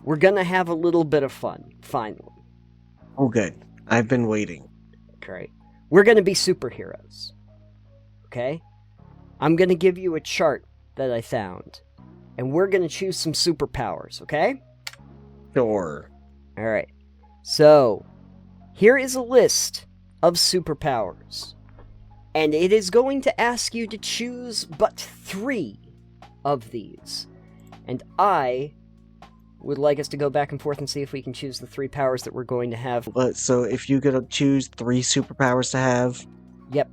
We're gonna have a little bit of fun, finally. Oh, good. I've been waiting. Great. We're gonna be superheroes. Okay? I'm gonna give you a chart that I found, and we're gonna choose some superpowers, okay? Sure. Alright. So, here is a list of superpowers, and it is going to ask you to choose but 3 of these. And I would like us to go back and forth and see if we can choose the 3 powers that we're going to have. So if you could choose 3 superpowers to have... Yep.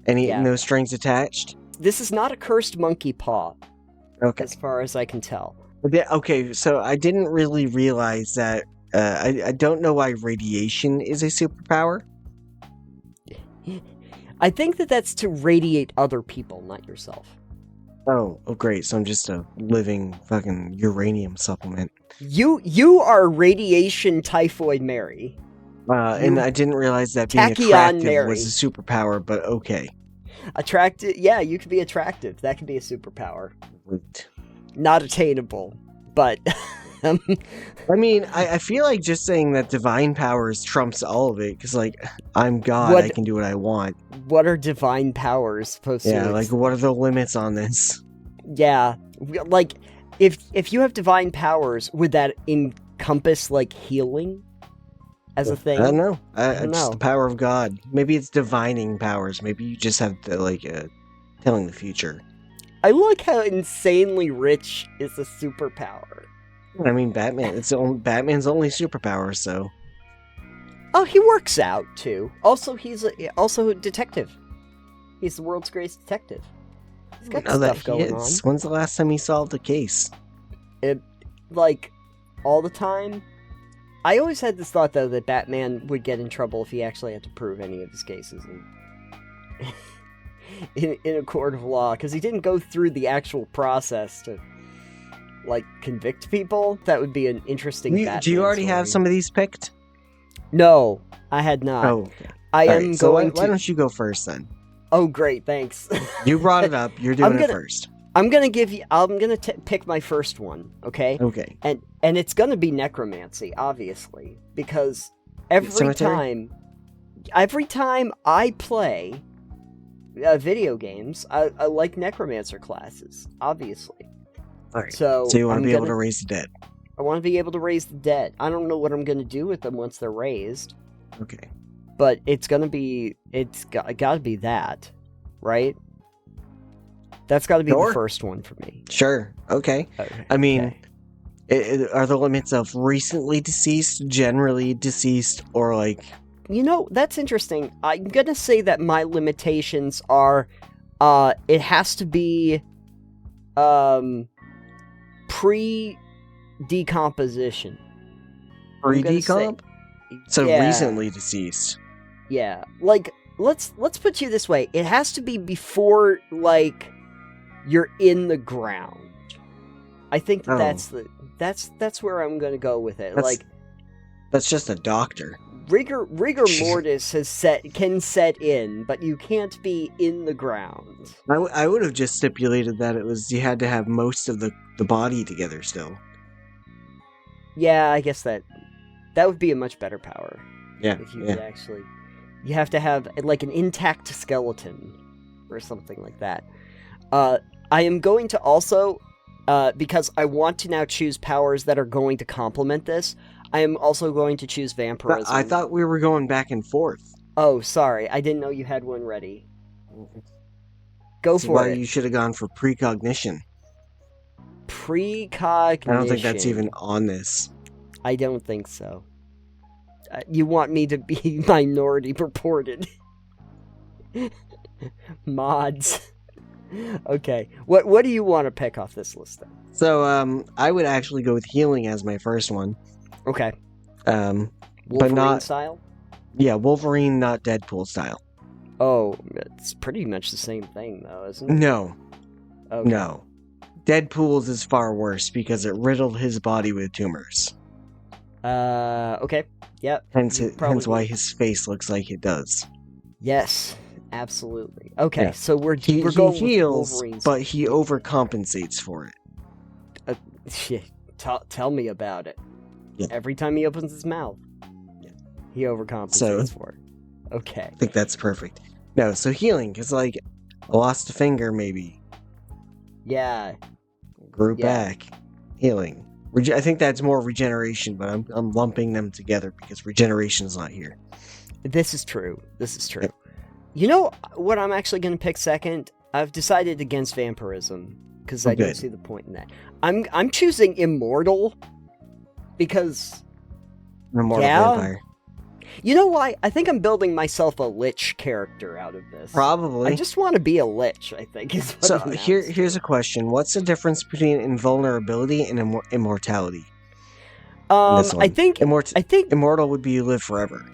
No strings attached? This is not a cursed monkey paw, Okay. as far as I can tell. Okay, so I didn't really realize that... I don't know why radiation is a superpower. I think that that's to radiate other people, not yourself. Oh, great. So I'm just a living fucking uranium supplement. You are Radiation Typhoid Mary. And I didn't realize that being Tachyon attractive Mary. was a superpower, but okay. Attractive? Yeah, you could be attractive. That could be a superpower. Not attainable, but... I mean, I feel like just saying that divine powers trumps all of it, because, like, I'm God, I can do what I want. What are divine powers supposed to... Yeah, like, what are the limits on this? Yeah, like, if you have divine powers, would that encompass, like, healing as a thing? I don't know. I don't know. It's the power of God. Maybe it's divining powers. Maybe you just have to, like, telling the future. I like how insanely rich is a superpower. I mean, Batman's only superpower, so... Oh, he works out, too. Also, he's also a detective. He's the world's greatest detective. He's got stuff going on. When's the last time he solved a case? Like, all the time? I always had this thought, though, that Batman would get in trouble if he actually had to prove any of his cases in a court of law, because he didn't go through the actual process to... like, convict people. That would be an interesting Batman Do you already story. have some of these picked? No, I had not. Oh, okay. I am going to... Why don't you go first, then? Oh, great, thanks. You brought it up. You're doing it first. I'm gonna pick my first one, okay? Okay. And it's gonna be necromancy, obviously, because every time I play video games, I like necromancer classes, obviously. All right. So you want to be able to raise the dead? I want to be able to raise the dead. I don't know what I'm going to do with them once they're raised. Okay. But it's got to be that, right? That's got to be the first one for me. Sure. Okay. I mean, are the limits of recently deceased, generally deceased, or like... You know, that's interesting. I'm going to say that my limitations are, it has to be, pre-decomposition. Pre-decomp? So yeah. Recently deceased. Yeah. Like, let's put you this way. It has to be before, like, you're in the ground. I think that's where I'm gonna go with it. That's just a doctor. Rigor mortis can set in, but you can't be in the ground. I would have just stipulated that you had to have most of the body together still. Yeah, I guess that would be a much better power. Yeah. If you could actually, you have to have like an intact skeleton or something like that. I am going to also, because I want to now choose powers that are going to complement this. I am also going to choose vampirism. I thought we were going back and forth. Oh, sorry. I didn't know you had one ready. Go for it. You should have gone for precognition. Precognition. I don't think that's even on this. I don't think so. You want me to be minority reported. Mods. Okay. What do you want to pick off this list then? So, I would actually go with healing as my first one. Okay. Wolverine but not style? Yeah, Wolverine, not Deadpool style. Oh, it's pretty much the same thing though, isn't it? No. Okay. No. Deadpool's is far worse because it riddled his body with tumors. Okay. Yep. Hence why his face looks like it does. Yes, absolutely. Okay, yeah. so we're going heals, with Wolverine's. but he overcompensates for it. Tell me about it. Yeah. Every time he opens his mouth, he overcompensates for it. Okay. I think that's perfect. No, so healing, because, like, I lost a finger, maybe. Yeah. Grew back. Healing. I think that's more regeneration, but I'm lumping them together because regeneration is not here. This is true. Yep. You know what I'm actually going to pick second? I've decided against vampirism, because I don't see the point in that. I'm choosing immortal, because... An immortal vampire. You know why? I think I'm building myself a lich character out of this. Probably. I just want to be a lich, I think. Is what So here's a question. What's the difference between invulnerability and immortality? I think immortal would be you live forever.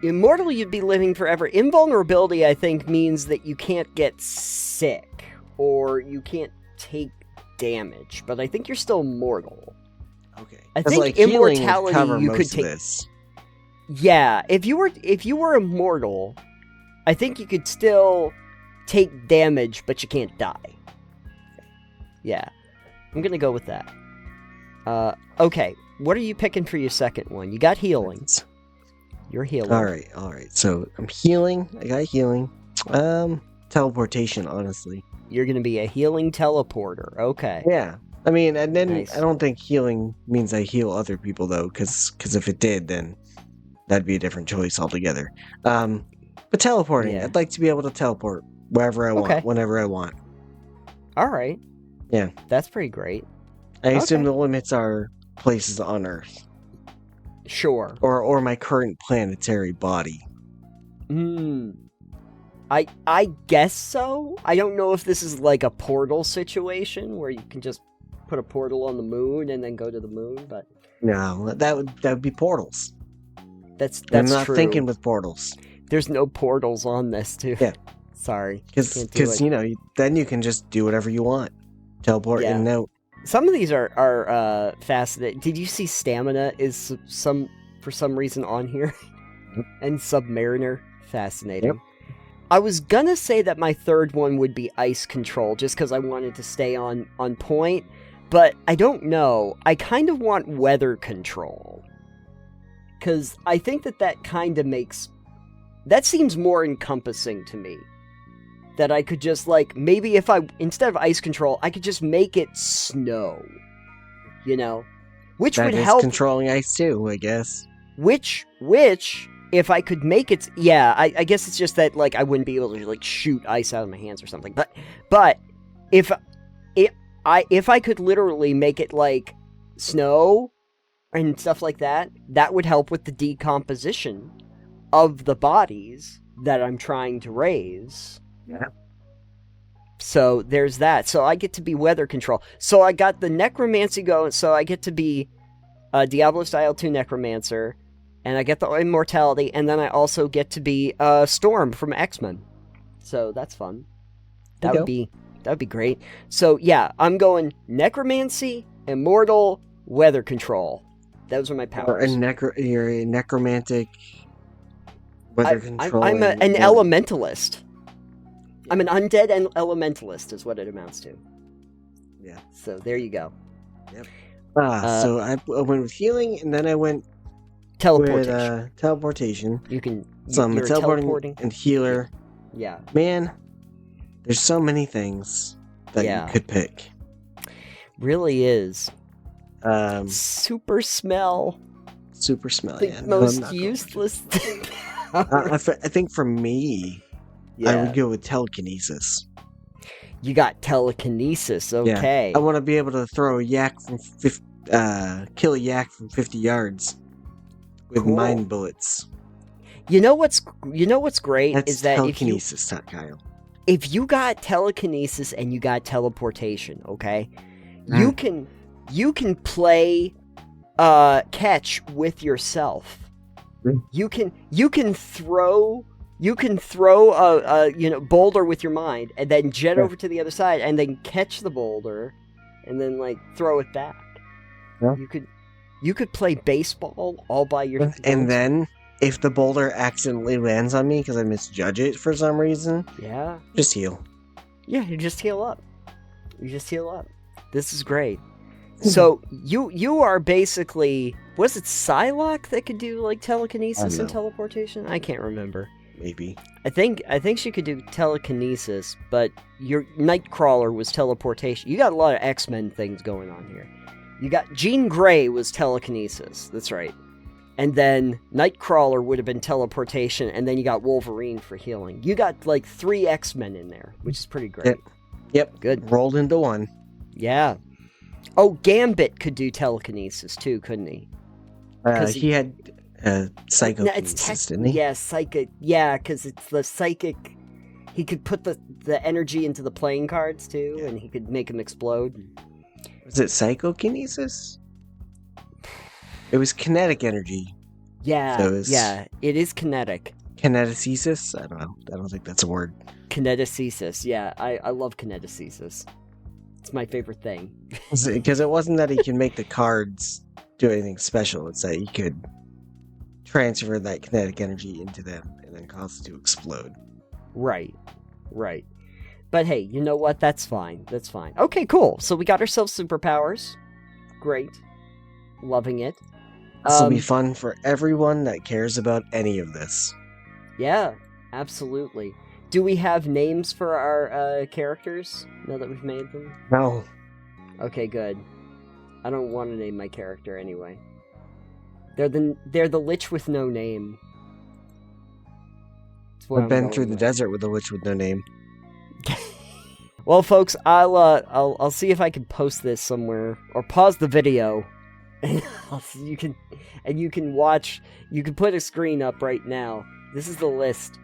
Immortal, you'd be living forever. Invulnerability, I think, means that you can't get sick, or you can't take damage, but I think you're still mortal. Okay. I think like immortality you could take. This. Yeah, if you were immortal, I think you could still take damage, but you can't die. Yeah, I'm gonna go with that. Okay, what are you picking for your second one? You got healing. You're healing. All right. So I'm healing. I got healing. Teleportation, honestly. You're gonna be a healing teleporter. Okay. Yeah. I mean, and then nice. I don't think healing means I heal other people though, because if it did, then that'd be a different choice altogether. But teleporting, I'd like to be able to teleport wherever I want, whenever I want. All right. Yeah. That's pretty great. I assume the limits are places on Earth. Sure. Or my current planetary body. I guess so. I don't know if this is like a portal situation where you can just put a portal on the moon and then go to the moon, but no, that would be portals. That's I'm not true. thinking with portals. There's no portals on this, too. Yeah. Sorry. Because then you can just do whatever you want. Teleport in and out. Some of these are fascinating. Did you see Stamina is for some reason on here? And Submariner, fascinating. Yep. I was gonna say that my third one would be Ice Control, just because I wanted to stay on point, but I don't know. I kind of want Weather Control. Because I think that kind of makes... That seems more encompassing to me. That I could just, like, maybe if instead of Ice Control, I could just make it snow. You know? Which would help... controlling ice too, I guess. Which, if I could make it... Yeah, I guess it's just that, like, I wouldn't be able to, like, shoot ice out of my hands or something. But if I could literally make it, like, snow and stuff like that, that would help with the decomposition of the bodies that I'm trying to raise. Yeah. So there's that. So I get to be Weather Control. So I got the Necromancy going, so I get to be Diablo Style 2 Necromancer, and I get the Immortality, and then I also get to be Storm from X-Men. So that's fun. That would be great. So yeah, I'm going Necromancy, Immortal, Weather Control. Those are my powers. You're a necromantic weather control. I'm an elementalist. I'm an undead and elementalist is what it amounts to. Yeah. So there you go. Yep. So I went with healing, and then I went teleportation. With teleportation. You can. So I'm teleporting and healer. Yeah. Man, there's so many things that you could pick. Really is. Super smell. The most useless thing. I think for me, I would go with telekinesis. You got telekinesis, okay. Yeah. I want to be able to throw a yak from kill a yak from 50 yards with mind bullets. You know what's great That's is that telekinesis, Kyle. If you got telekinesis and you got teleportation, okay, you can play catch with yourself. You can throw a boulder with your mind and then jet over to the other side and then catch the boulder and then like throw it back. Yeah. You could play baseball all by yourself. And then if the boulder accidentally lands on me because I misjudge it for some reason, just heal. Yeah, you just heal up. This is great. So you are basically, was it Psylocke that could do like telekinesis and teleportation? I can't remember. Maybe. I think she could do telekinesis, but your Nightcrawler was teleportation. You got a lot of X-Men things going on here. You got Jean Grey was telekinesis. That's right. And then Nightcrawler would have been teleportation, and then you got Wolverine for healing. You got like 3 X-Men in there, which is pretty great. Yep. Good. Rolled into one. Yeah. Oh, Gambit could do telekinesis too, couldn't he? He had psychokinesis, didn't he? Yeah, psychic. Yeah, because it's the psychic. He could put the energy into the playing cards too, and he could make them explode. Was it psychokinesis? It was kinetic energy. Yeah, so it is kinetic. Kineticesis? I don't know. I don't think that's a word. Kineticesis, yeah. I love kineticesis. It's my favorite thing. Because it wasn't that he can make the cards do anything special. It's that he could transfer that kinetic energy into them and then cause it to explode. Right. But hey, you know what? That's fine. Okay, cool. So we got ourselves superpowers. Great. Loving it. This will be fun for everyone that cares about any of this. Yeah, absolutely. Do we have names for our characters now that we've made them? No. Okay, good. I don't want to name my character anyway. They're the Lich with no name. I've been through the desert with a Lich with no name. Well, folks, I'll see if I can post this somewhere or pause the video, and you can watch. You can put a screen up right now. This is the list.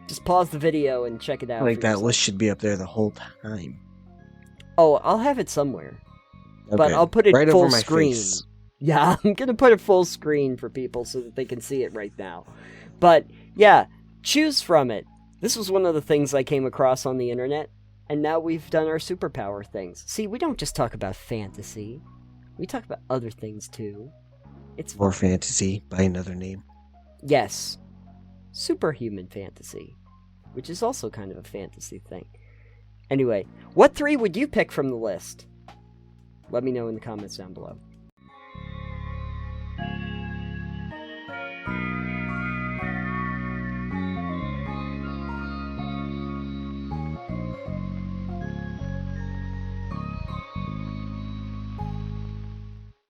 Just pause the video and check it out. Like that list should be up there the whole time. Oh, I'll have it somewhere, okay. But I'll put it right full over my screen. Face. Yeah, I'm gonna put it full screen for people so that they can see it right now. But yeah, choose from it. This was one of the things I came across on the internet, and now we've done our superpower things. See, we don't just talk about fantasy. We talk about other things too. It's more fantasy by another name. Yes. Superhuman fantasy, which is also kind of a fantasy thing. Anyway, what 3 would you pick from the list? Let me know in the comments down below.